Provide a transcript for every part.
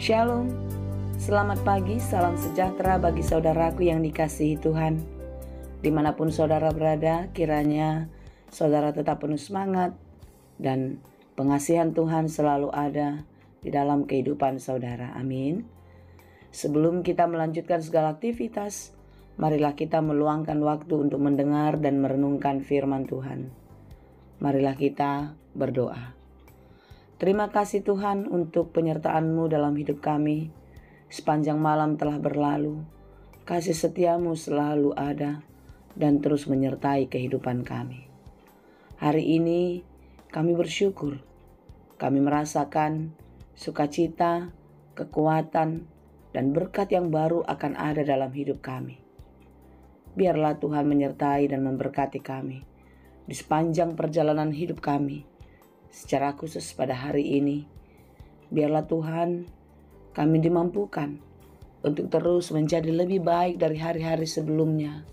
Shalom, selamat pagi, salam sejahtera bagi saudaraku yang dikasihi Tuhan. Dimanapun saudara berada, kiranya saudara tetap penuh semangat dan pengasihan Tuhan selalu ada di dalam kehidupan saudara. Amin. Sebelum kita melanjutkan segala aktivitas, marilah kita meluangkan waktu untuk mendengar dan merenungkan firman Tuhan. Marilah kita berdoa. Terima kasih Tuhan untuk penyertaan-Mu dalam hidup kami. Sepanjang malam telah berlalu, kasih setia-Mu selalu ada dan terus menyertai kehidupan kami. Hari ini kami bersyukur, kami merasakan sukacita, kekuatan, dan berkat yang baru akan ada dalam hidup kami. Biarlah Tuhan menyertai dan memberkati kami di sepanjang perjalanan hidup kami. Secara khusus pada hari ini, biarlah Tuhan kami dimampukan untuk terus menjadi lebih baik dari hari-hari sebelumnya,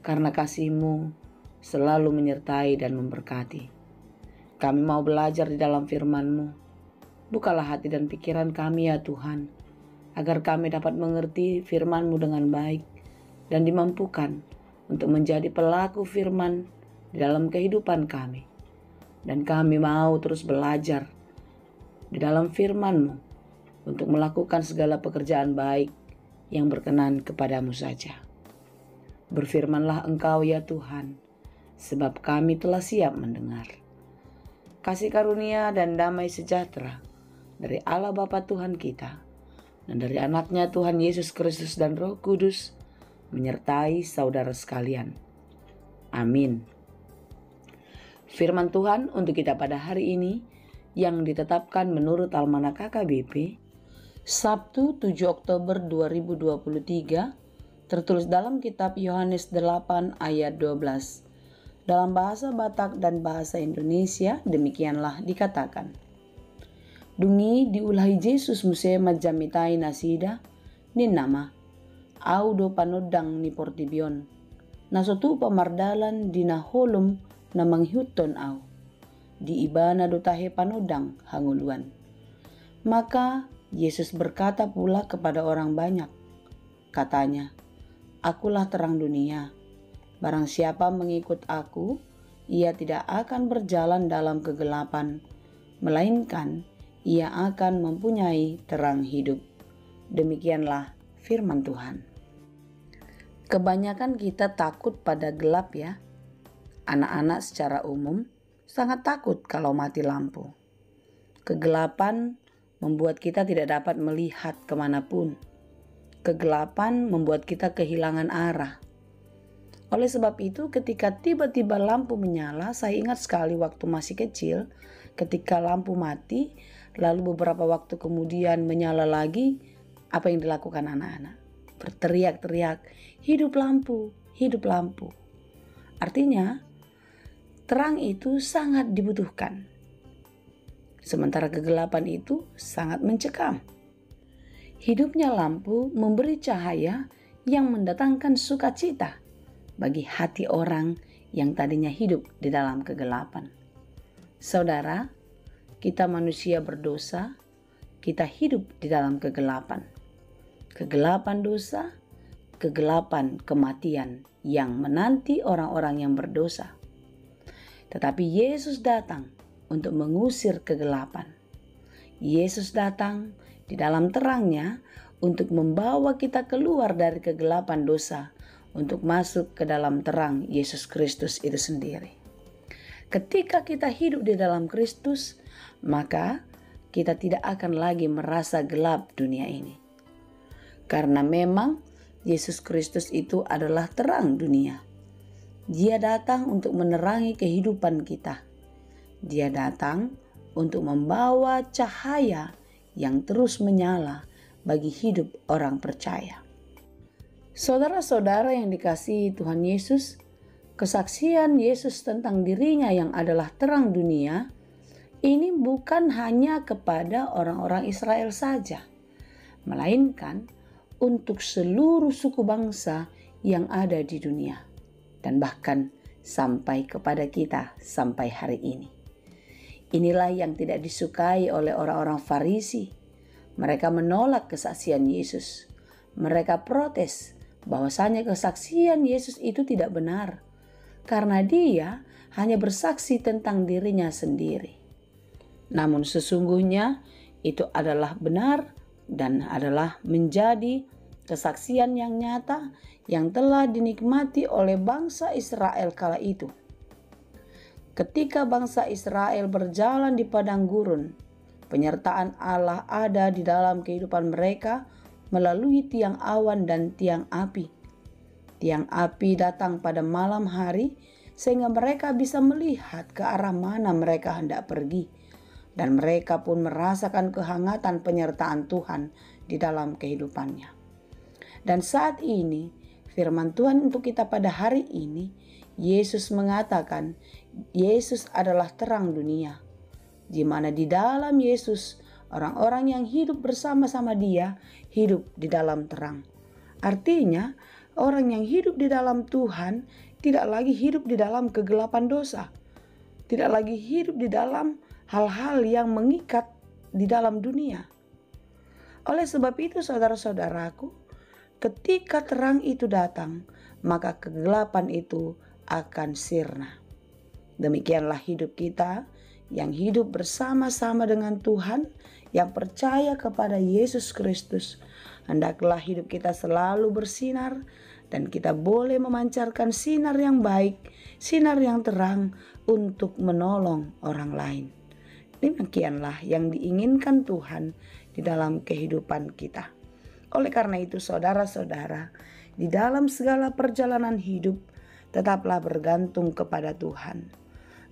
karena kasih-Mu selalu menyertai dan memberkati. Kami mau belajar di dalam firman-Mu. Bukalah hati dan pikiran kami ya Tuhan, agar kami dapat mengerti firman-Mu dengan baik dan dimampukan untuk menjadi pelaku firman di dalam kehidupan kami. Dan kami mau terus belajar di dalam firman-Mu untuk melakukan segala pekerjaan baik yang berkenan kepadamu saja. Berfirmanlah Engkau ya Tuhan, sebab kami telah siap mendengar. Kasih karunia dan damai sejahtera dari Allah Bapa Tuhan kita dan dari anaknya Tuhan Yesus Kristus dan Roh Kudus menyertai saudara sekalian. Amin. Firman Tuhan untuk kita pada hari ini yang ditetapkan menurut Almanak KKBP Sabtu 7 Oktober 2023 tertulis dalam kitab Yohanes 8 ayat 12. Dalam bahasa Batak dan bahasa Indonesia demikianlah dikatakan. Dungi diulahi Yesus muse majamitai nasida ni nama audo panodang ni portibion nasotu pamardalan dina holum na manghuton au di ibana dotahe panodang hanguluan. Maka Yesus berkata pula kepada orang banyak, katanya, Akulah terang dunia. Barang siapa mengikut aku, ia tidak akan berjalan dalam kegelapan, melainkan ia akan mempunyai terang hidup. Demikianlah firman Tuhan. Kebanyakan kita takut pada gelap ya. Anak-anak secara umum sangat takut kalau mati lampu. Kegelapan membuat kita tidak dapat melihat kemanapun. Kegelapan membuat kita kehilangan arah. Oleh sebab itu, ketika tiba-tiba lampu menyala, saya ingat sekali waktu masih kecil, ketika lampu mati, lalu beberapa waktu kemudian menyala lagi, apa yang dilakukan anak-anak? Berteriak-teriak, hidup lampu, hidup lampu. Artinya, terang itu sangat dibutuhkan. Sementara kegelapan itu sangat mencekam. Hidupnya lampu memberi cahaya yang mendatangkan sukacita bagi hati orang yang tadinya hidup di dalam kegelapan. Saudara, kita manusia berdosa, kita hidup di dalam kegelapan. Kegelapan dosa, kegelapan kematian yang menanti orang-orang yang berdosa. Tetapi Yesus datang untuk mengusir kegelapan. Yesus datang di dalam terangnya untuk membawa kita keluar dari kegelapan dosa untuk masuk ke dalam terang Yesus Kristus itu sendiri. Ketika kita hidup di dalam Kristus, maka kita tidak akan lagi merasa gelap dunia ini. Karena memang Yesus Kristus itu adalah terang dunia. Dia datang untuk menerangi kehidupan kita. Dia datang untuk membawa cahaya yang terus menyala bagi hidup orang percaya. Saudara-saudara yang dikasihi Tuhan Yesus, kesaksian Yesus tentang dirinya yang adalah terang dunia, ini bukan hanya kepada orang-orang Israel saja, melainkan untuk seluruh suku bangsa yang ada di dunia. Dan bahkan sampai kepada kita sampai hari ini. Inilah yang tidak disukai oleh orang-orang Farisi. Mereka menolak kesaksian Yesus. Mereka protes bahwasanya kesaksian Yesus itu tidak benar, karena dia hanya bersaksi tentang dirinya sendiri. Namun sesungguhnya itu adalah benar dan adalah menjadi kesaksian yang nyata yang telah dinikmati oleh bangsa Israel kala itu. Ketika bangsa Israel berjalan di padang gurun, penyertaan Allah ada di dalam kehidupan mereka melalui tiang awan dan tiang api. Tiang api datang pada malam hari sehingga mereka bisa melihat ke arah mana mereka hendak pergi. Dan mereka pun merasakan kehangatan penyertaan Tuhan di dalam kehidupannya. Dan saat ini firman Tuhan untuk kita pada hari ini, Yesus mengatakan Yesus adalah terang dunia, di mana di dalam Yesus orang-orang yang hidup bersama-sama Dia hidup di dalam terang. Artinya orang yang hidup di dalam Tuhan tidak lagi hidup di dalam kegelapan dosa, tidak lagi hidup di dalam hal-hal yang mengikat di dalam dunia. Oleh sebab itu saudara-saudaraku, ketika terang itu datang, maka kegelapan itu akan sirna. Demikianlah hidup kita yang hidup bersama-sama dengan Tuhan, yang percaya kepada Yesus Kristus. Hendaklah hidup kita selalu bersinar dan kita boleh memancarkan sinar yang baik, sinar yang terang untuk menolong orang lain. Demikianlah yang diinginkan Tuhan di dalam kehidupan kita. Oleh karena itu saudara-saudara, di dalam segala perjalanan hidup, tetaplah bergantung kepada Tuhan.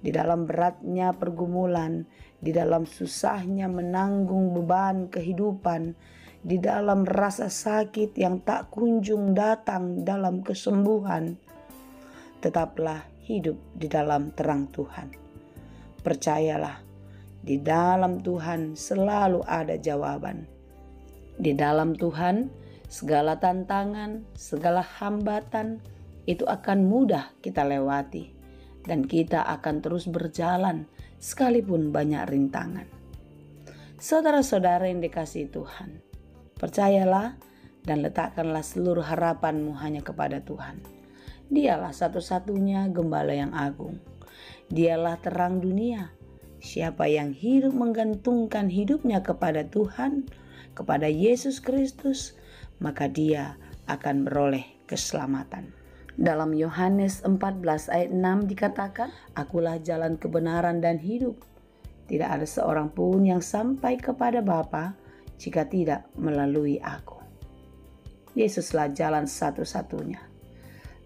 Di dalam beratnya pergumulan, di dalam susahnya menanggung beban kehidupan, di dalam rasa sakit yang tak kunjung datang dalam kesembuhan, tetaplah hidup di dalam terang Tuhan. Percayalah, di dalam Tuhan selalu ada jawaban. Di dalam Tuhan, segala tantangan, segala hambatan itu akan mudah kita lewati, dan kita akan terus berjalan sekalipun banyak rintangan. Saudara-saudara yang dikasihi Tuhan, percayalah dan letakkanlah seluruh harapanmu hanya kepada Tuhan. Dialah satu-satunya gembala yang agung. Dialah terang dunia. Siapa yang hidup menggantungkan hidupnya kepada Tuhan, kepada Yesus Kristus, maka dia akan beroleh keselamatan. Dalam Yohanes 14 ayat 6 dikatakan, "Akulah jalan kebenaran dan hidup. Tidak ada seorang pun yang sampai kepada Bapa jika tidak melalui aku." Yesuslah jalan satu-satunya.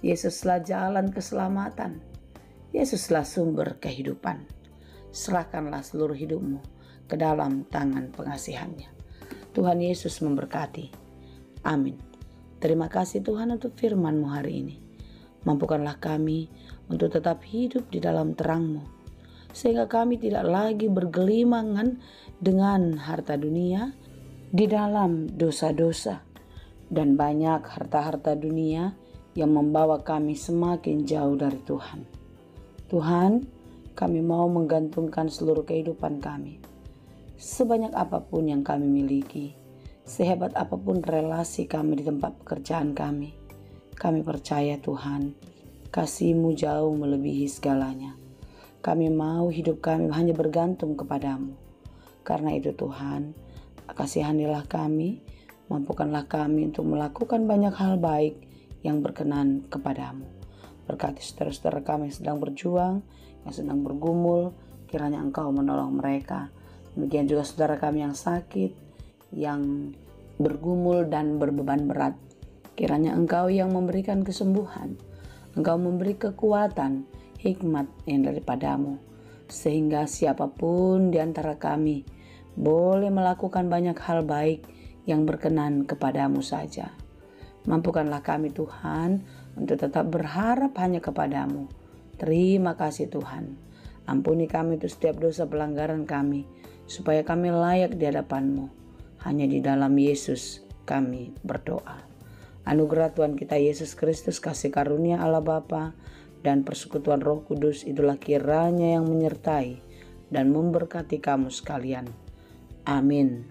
Yesuslah jalan keselamatan. Yesuslah sumber kehidupan. Serahkanlah seluruh hidupmu ke dalam tangan pengasihannya. Tuhan Yesus memberkati. Amin. Terima kasih Tuhan untuk firman-Mu hari ini. Mampukanlah kami untuk tetap hidup di dalam terang-Mu, sehingga kami tidak lagi bergelimangan dengan harta dunia di dalam dosa-dosa dan banyak harta-harta dunia yang membawa kami semakin jauh dari Tuhan. Tuhan, kami mau menggantungkan seluruh kehidupan kami. Sebanyak apapun yang kami miliki, sehebat apapun relasi kami di tempat pekerjaan kami percaya Tuhan, kasih-Mu jauh melebihi segalanya. Kami mau hidup kami hanya bergantung kepada-Mu. Karena itu Tuhan, kasihanilah kami, mampukanlah kami untuk melakukan banyak hal baik yang berkenan kepada-Mu. Berkati saudara-saudara kami yang sedang berjuang, yang sedang bergumul, kiranya Engkau menolong mereka. Demikian juga saudara kami yang sakit, yang bergumul dan berbeban berat. Kiranya Engkau yang memberikan kesembuhan, Engkau memberi kekuatan, hikmat yang daripada-Mu, sehingga siapapun di antara kami boleh melakukan banyak hal baik yang berkenan kepada-Mu saja. Mampukanlah kami Tuhan untuk tetap berharap hanya kepada-Mu. Terima kasih Tuhan. Ampuni kami untuk setiap dosa pelanggaran kami, supaya kami layak di hadapan-Mu. Hanya di dalam Yesus kami berdoa. Anugerah Tuhan kita Yesus Kristus, kasih karunia Allah Bapa, dan persekutuan Roh Kudus itulah kiranya yang menyertai dan memberkati kamu sekalian. Amin.